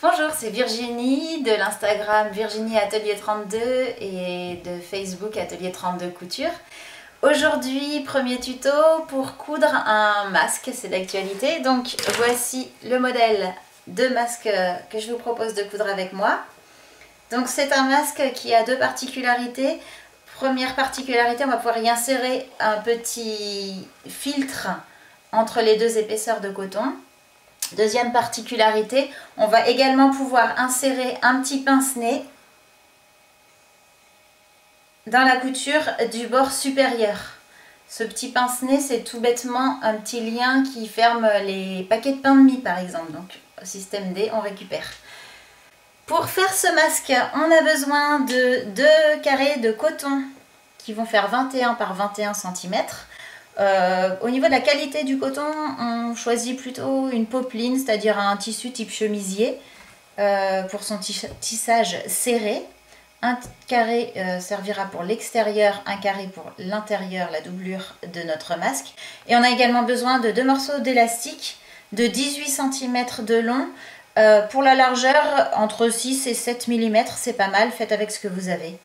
Bonjour, c'est Virginie de l'Instagram Virginie Atelier 32 et de Facebook Atelier 32 Couture. Aujourd'hui, premier tuto pour coudre un masque, c'est d'actualité. Donc voici le modèle de masque que je vous propose de coudre avec moi. Donc c'est un masque qui a deux particularités. Première particularité, on va pouvoir y insérer un petit filtre entre les deux épaisseurs de coton. Deuxième particularité, on va également pouvoir insérer un petit pince-nez dans la couture du bord supérieur. Ce petit pince-nez, c'est tout bêtement un petit lien qui ferme les paquets de pain de mie par exemple. Donc au système D, on récupère. Pour faire ce masque, on a besoin de 2 carrés de coton qui vont faire 21 par 21 cm. Au niveau de la qualité du coton, on choisit plutôt une popeline, c'est-à-dire un tissu type chemisier pour son tissage serré. Un carré servira pour l'extérieur, un carré pour l'intérieur, la doublure de notre masque. Et on a également besoin de 2 morceaux d'élastique de 18 cm de long. Pour la largeur, entre 6 et 7 mm, c'est pas mal, faites avec ce que vous avez.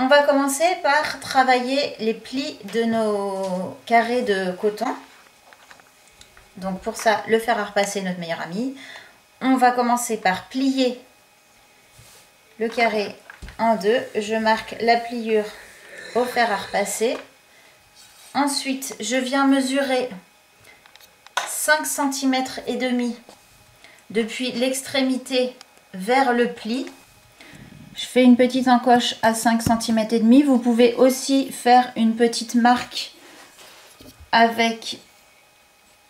On va commencer par travailler les plis de nos carrés de coton. Donc pour ça, le fer à repasser, notre meilleur ami. On va commencer par plier le carré en deux. Je marque la pliure au fer à repasser. Ensuite, je viens mesurer 5 cm et demi depuis l'extrémité vers le pli. Je fais une petite encoche à 5 cm et demi. Vous pouvez aussi faire une petite marque avec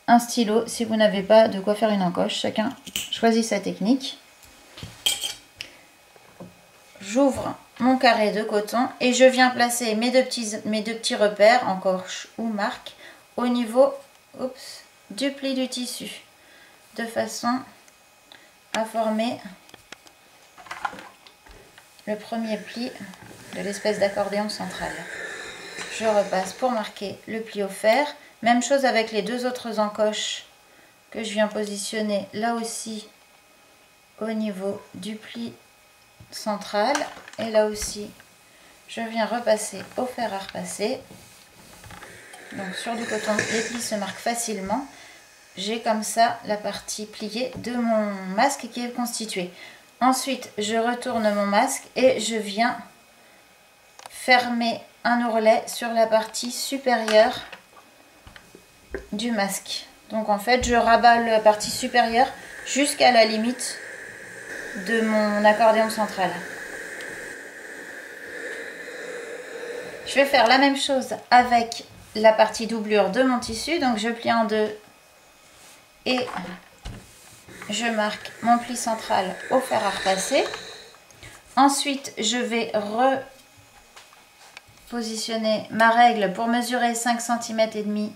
un stylo si vous n'avez pas de quoi faire une encoche. Chacun choisit sa technique. J'ouvre mon carré de coton et je viens placer mes deux petits repères, encoche ou marque, au niveau du pli du tissu, de façon à former le premier pli de l'espèce d'accordéon central. Je repasse pour marquer le pli au fer. Même chose avec les deux autres encoches que je viens positionner là aussi au niveau du pli central. Et là aussi, je viens repasser au fer à repasser. Donc sur du coton, les plis se marquent facilement. J'ai comme ça la partie pliée de mon masque qui est constituée. Ensuite, je retourne mon masque et je viens fermer un ourlet sur la partie supérieure du masque. Donc en fait, je rabats la partie supérieure jusqu'à la limite de mon accordéon central. Je vais faire la même chose avec la partie doublure de mon tissu. Donc je plie en deux et je marque mon pli central au fer à repasser. Ensuite, je vais repositionner ma règle pour mesurer 5 cm et demi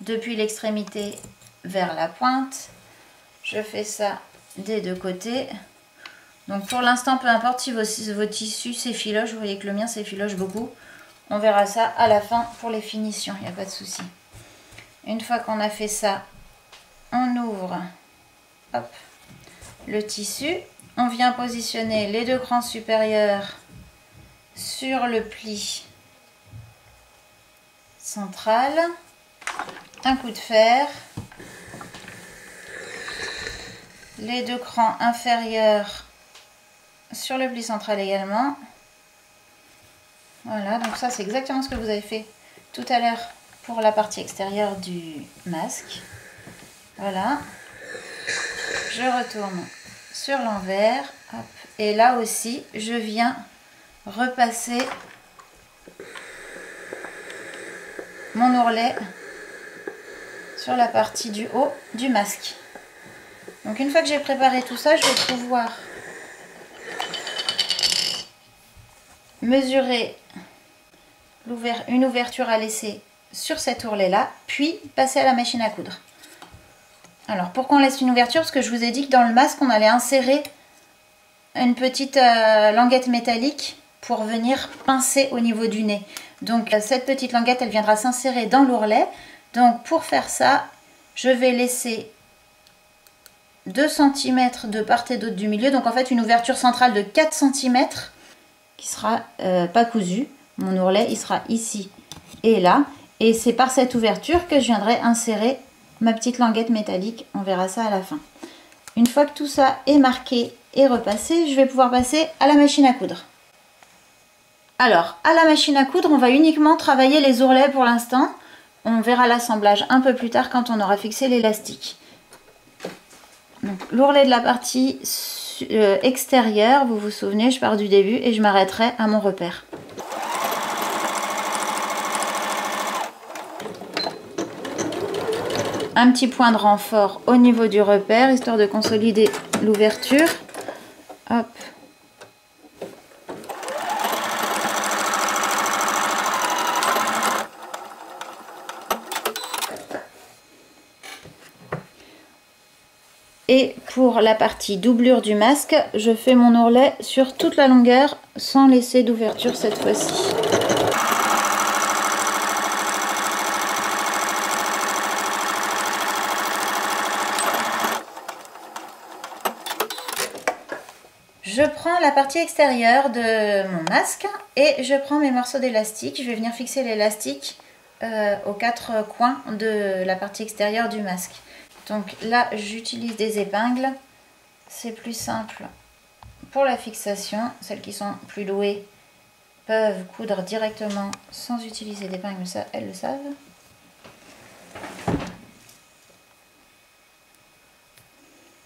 depuis l'extrémité vers la pointe. Je fais ça des deux côtés. Donc pour l'instant, peu importe si vos tissus s'effilochent, vous voyez que le mien s'effiloche beaucoup. On verra ça à la fin pour les finitions, il n'y a pas de souci. Une fois qu'on a fait ça, on ouvre le tissu. On vient positionner les deux crans supérieurs sur le pli central. Un coup de fer. Les deux crans inférieurs sur le pli central également. Voilà, donc ça c'est exactement ce que vous avez fait tout à l'heure pour la partie extérieure du masque. Voilà. Je retourne sur l'envers. Et là aussi, je viens repasser mon ourlet sur la partie du haut du masque. Donc une fois que j'ai préparé tout ça, je vais pouvoir mesurer une ouverture à laisser sur cet ourlet là, puis passer à la machine à coudre. Alors pourquoi on laisse une ouverture? Parce que je vous ai dit que dans le masque on allait insérer une petite languette métallique pour venir pincer au niveau du nez. Donc cette petite languette elle viendra s'insérer dans l'ourlet. Donc pour faire ça, je vais laisser 2 cm de part et d'autre du milieu. Donc en fait une ouverture centrale de 4 cm qui sera pas cousue. Mon ourlet il sera ici et là. Et c'est par cette ouverture que je viendrai insérer ma petite languette métallique. On verra ça à la fin. Une fois que tout ça est marqué et repassé, je vais pouvoir passer à la machine à coudre. Alors, à la machine à coudre, on va uniquement travailler les ourlets pour l'instant. On verra l'assemblage un peu plus tard quand on aura fixé l'élastique. L'ourlet de la partie extérieure, vous vous souvenez, je pars du début et je m'arrêterai à mon repère. Un petit point de renfort au niveau du repère, histoire de consolider l'ouverture. Hop. Et pour la partie doublure du masque, je fais mon ourlet sur toute la longueur sans laisser d'ouverture cette fois-ci. Je prends la partie extérieure de mon masque et je prends mes morceaux d'élastique. Je vais venir fixer l'élastique aux 4 coins de la partie extérieure du masque. Donc là, j'utilise des épingles. C'est plus simple pour la fixation. Celles qui sont plus douées peuvent coudre directement sans utiliser d'épingles, mais ça, elles le savent.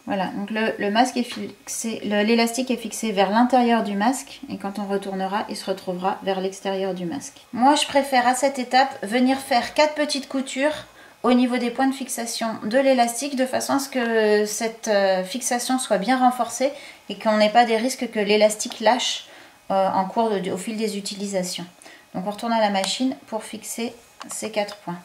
Voilà, donc le masque est fixé, l'élastique est fixé vers l'intérieur du masque et quand on retournera, il se retrouvera vers l'extérieur du masque. Moi, je préfère à cette étape venir faire 4 petites coutures au niveau des points de fixation de l'élastique de façon à ce que cette fixation soit bien renforcée et qu'on n'ait pas des risques que l'élastique lâche au fil des utilisations. Donc on retourne à la machine pour fixer ces 4 points.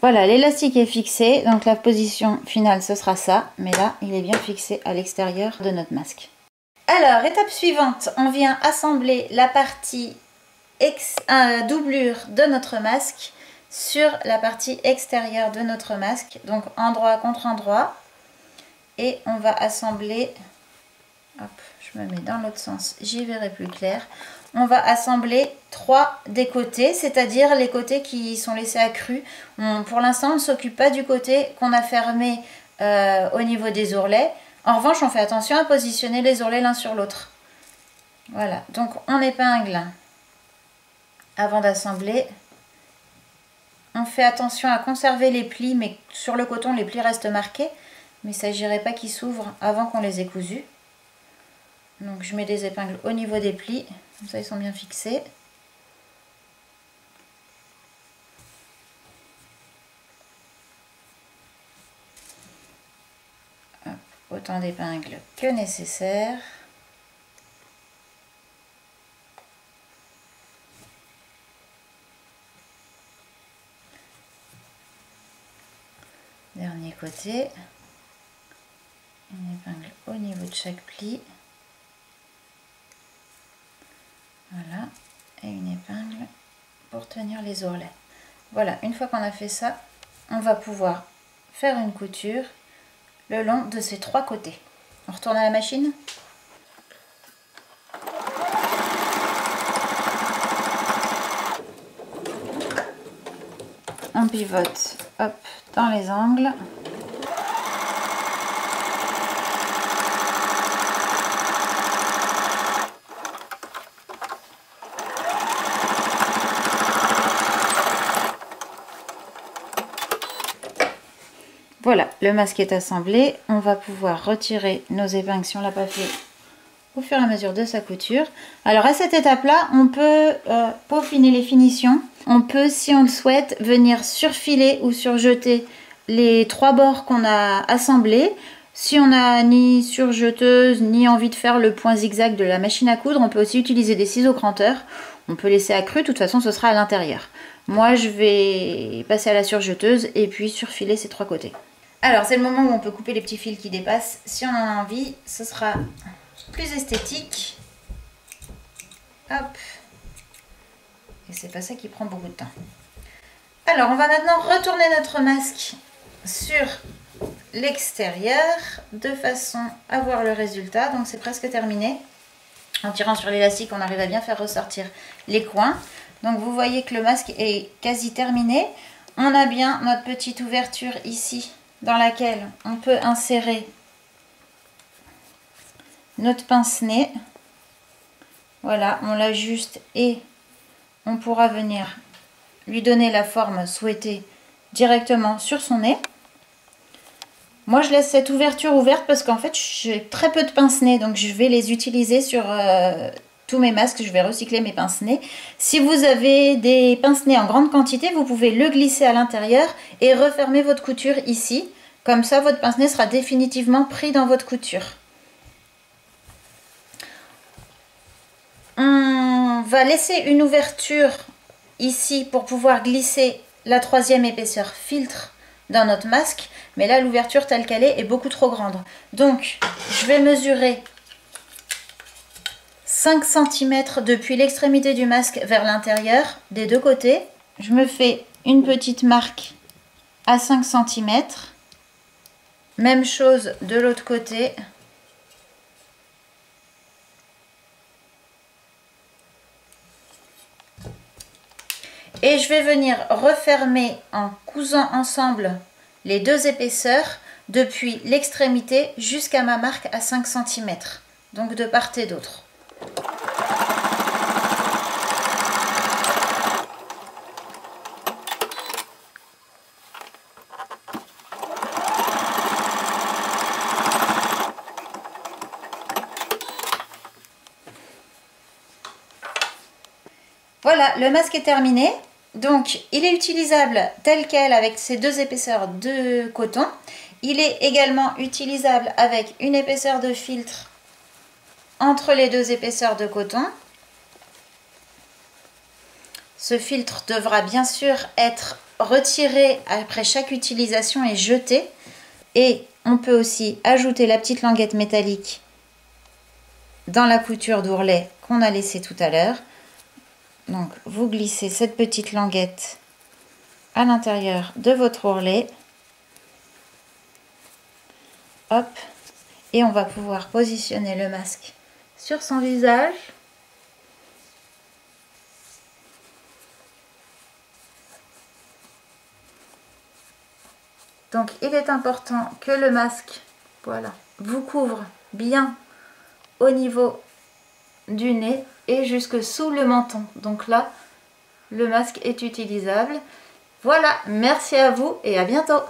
Voilà, l'élastique est fixé, donc la position finale ce sera ça, mais là il est bien fixé à l'extérieur de notre masque. Alors, étape suivante, on vient assembler la partie doublure de notre masque sur la partie extérieure de notre masque, donc endroit contre endroit, et on va assembler, hop, je me mets dans l'autre sens, j'y verrai plus clair. On va assembler 3 des côtés, c'est-à-dire les côtés qui sont laissés accrus. Pour l'instant, on ne s'occupe pas du côté qu'on a fermé au niveau des ourlets. En revanche, on fait attention à positionner les ourlets l'un sur l'autre. Voilà, donc on épingle avant d'assembler. On fait attention à conserver les plis, mais sur le coton, les plis restent marqués. Mais il ne s'agirait pas qu'ils s'ouvrent avant qu'on les ait cousus. Donc je mets des épingles au niveau des plis, comme ça ils sont bien fixés. Hop, autant d'épingles que nécessaire. Dernier côté. Une épingle au niveau de chaque pli. Voilà, et une épingle pour tenir les ourlets. Voilà, une fois qu'on a fait ça, on va pouvoir faire une couture le long de ces 3 côtés. On retourne à la machine. On pivote, hop, dans les angles. Voilà, le masque est assemblé. On va pouvoir retirer nos épingles si on ne l'a pas fait au fur et à mesure de sa couture. Alors à cette étape-là, on peut peaufiner les finitions. On peut, si on le souhaite, venir surfiler ou surjeter les 3 bords qu'on a assemblés. Si on n'a ni surjeteuse, ni envie de faire le point zigzag de la machine à coudre, on peut aussi utiliser des ciseaux cranteurs. On peut laisser accru, de toute façon ce sera à l'intérieur. Moi je vais passer à la surjeteuse et puis surfiler ces 3 côtés. Alors c'est le moment où on peut couper les petits fils qui dépassent. Si on en a envie, ce sera plus esthétique. Hop. Et c'est pas ça qui prend beaucoup de temps. Alors on va maintenant retourner notre masque sur l'extérieur de façon à voir le résultat. Donc c'est presque terminé. En tirant sur l'élastique, on arrive à bien faire ressortir les coins. Donc vous voyez que le masque est quasi terminé. On a bien notre petite ouverture ici dans laquelle on peut insérer notre pince-nez. Voilà, on l'ajuste et on pourra venir lui donner la forme souhaitée directement sur son nez. Moi je laisse cette ouverture ouverte parce qu'en fait j'ai très peu de pince-nez, donc je vais les utiliser sur tous mes masques. Je vais recycler mes pince-nez. Si vous avez des pince-nez en grande quantité, vous pouvez le glisser à l'intérieur et refermer votre couture ici. Comme ça votre pince-nez sera définitivement pris dans votre couture. On va laisser une ouverture ici pour pouvoir glisser la 3e épaisseur filtre dans notre masque, mais là l'ouverture telle qu'elle est beaucoup trop grande. Donc je vais mesurer 5 cm depuis l'extrémité du masque vers l'intérieur des 2 côtés. Je me fais une petite marque à 5 cm. Même chose de l'autre côté. Et je vais venir refermer en cousant ensemble les 2 épaisseurs depuis l'extrémité jusqu'à ma marque à 5 cm. Donc de part et d'autre. Voilà, le masque est terminé. Donc, il est utilisable tel quel avec ces 2 épaisseurs de coton. Il est également utilisable avec une épaisseur de filtre entre les 2 épaisseurs de coton. Ce filtre devra bien sûr être retiré après chaque utilisation et jeté. Et on peut aussi ajouter la petite languette métallique dans la couture d'ourlet qu'on a laissée tout à l'heure. Donc vous glissez cette petite languette à l'intérieur de votre ourlet. Hop. Et on va pouvoir positionner le masque sur son visage. Donc il est important que le masque, voilà, vous couvre bien au niveau du nez et jusque sous le menton. Donc là, le masque est utilisable. Voilà, merci à vous et à bientôt.